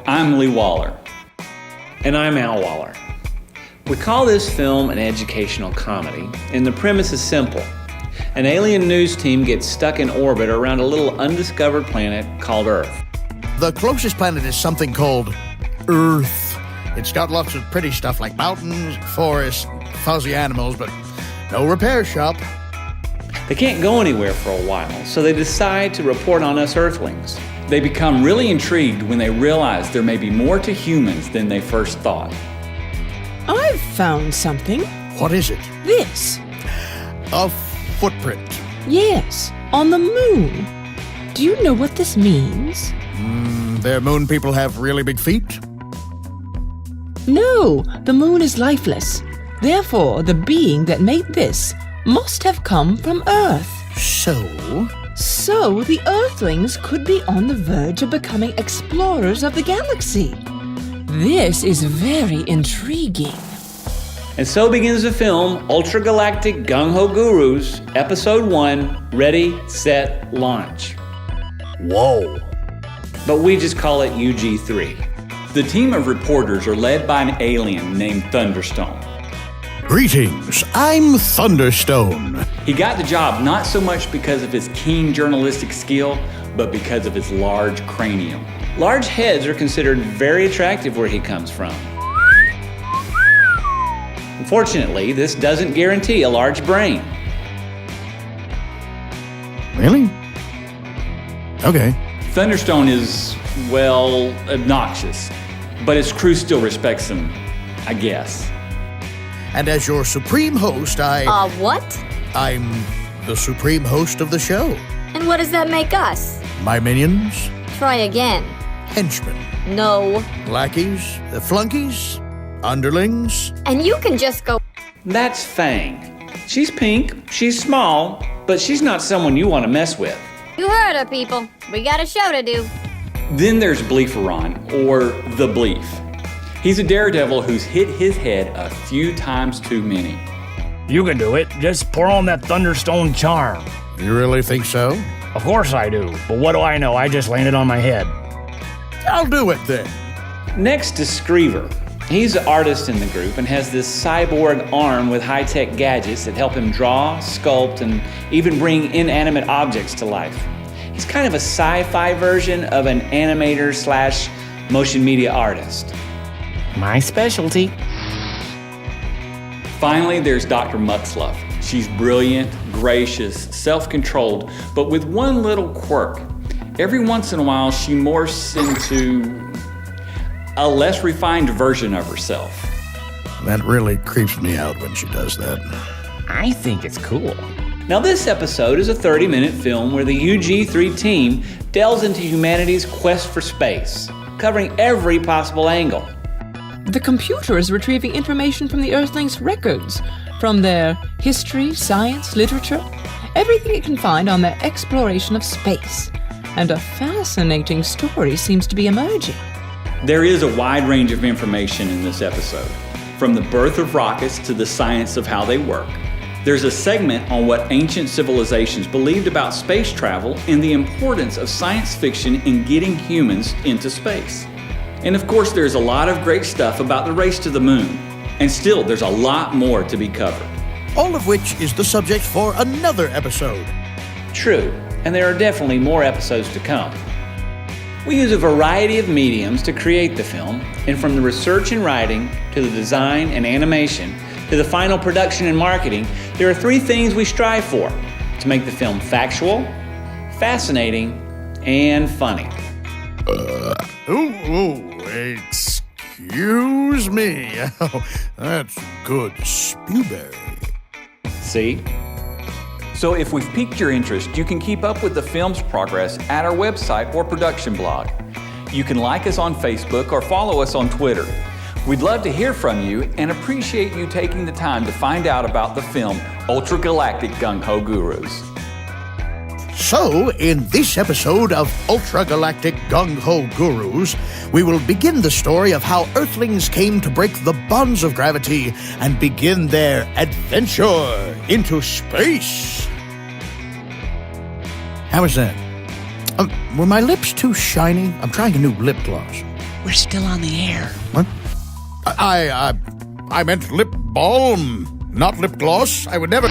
I'm Lee Waller. And I'm Al Waller. We call this film an educational comedy, and the premise is simple. An alien news team gets stuck in orbit around a little undiscovered planet called Earth. The closest planet is something called Earth. It's got lots of pretty stuff like mountains, forests, fuzzy animals, but no repair shop. They can't go anywhere for a while, so they decide to report on us Earthlings. They become really intrigued when they realize there may be more to humans than they first thought. I've found something. What is it? This. A footprint. Yes, on the moon. Do you know what this means? Their moon people have really big feet? No, the moon is lifeless. Therefore, the being that made this must have come from Earth. So the Earthlings could be on the verge of becoming explorers of the galaxy. This is very intriguing. And so begins the film Ultra Galactic Gung-Ho Gurus, Episode 1, Ready, Set, Launch. Whoa. But we just call it UG3. The team of reporters are led by an alien named Thunderstone. Greetings, I'm Thunderstone. He got the job not so much because of his keen journalistic skill, but because of his large cranium. Large heads are considered very attractive where he comes from. Unfortunately, this doesn't guarantee a large brain. Really? Okay. Thunderstone is, well, obnoxious, but his crew still respects him, I guess. And as your supreme host, what? I'm the supreme host of the show. And what does that make us? My minions, Try again. henchmen, No. lackeys, the flunkies, underlings. And you can just go. That's Fang. She's pink, she's small, but she's not someone you want to mess with. You heard her, people. We got a show to do. Then there's Bleeferon, or the Bleef. He's a daredevil who's hit his head a few times too many. You can do it. Just pour on that Thunderstone charm. You really think so? Of course I do. But what do I know? I just landed on my head. I'll do it then. Next is Screever. He's an artist in the group and has this cyborg arm with high-tech gadgets that help him draw, sculpt, and even bring inanimate objects to life. He's kind of a sci-fi version of an animator / motion media artist. My specialty. Finally, there's Dr. Muxluff. She's brilliant, gracious, self-controlled, but with one little quirk. Every once in a while, she morphs into a less refined version of herself. That really creeps me out when she does that. I think it's cool. Now, this episode is a 30-minute film where the UG3 team delves into humanity's quest for space, covering every possible angle. The computer is retrieving information from the Earthlings' records, from their history, science, literature, everything it can find on their exploration of space. And a fascinating story seems to be emerging. There is a wide range of information in this episode, from the birth of rockets to the science of how they work. There's a segment on what ancient civilizations believed about space travel and the importance of science fiction in getting humans into space. And of course, there's a lot of great stuff about the race to the moon. And still, there's a lot more to be covered. All of which is the subject for another episode. True, and there are definitely more episodes to come. We use a variety of mediums to create the film, and from the research and writing, to the design and animation, to the final production and marketing, there are 3 things we strive for: to make the film factual, fascinating, and funny. Excuse me. That's good spewberry. See? So if we've piqued your interest, you can keep up with the film's progress at our website or production blog. You can like us on Facebook or follow us on Twitter. We'd love to hear from you and appreciate you taking the time to find out about the film Ultra Galactic Gung-Ho Gurus. So, in this episode of Ultra Galactic Gung-Ho Gurus, we will begin the story of how Earthlings came to break the bonds of gravity and begin their adventure into space. How was that? Were my lips too shiny? I'm trying a new lip gloss. We're still on the air. What? I meant lip balm, not lip gloss. I would never...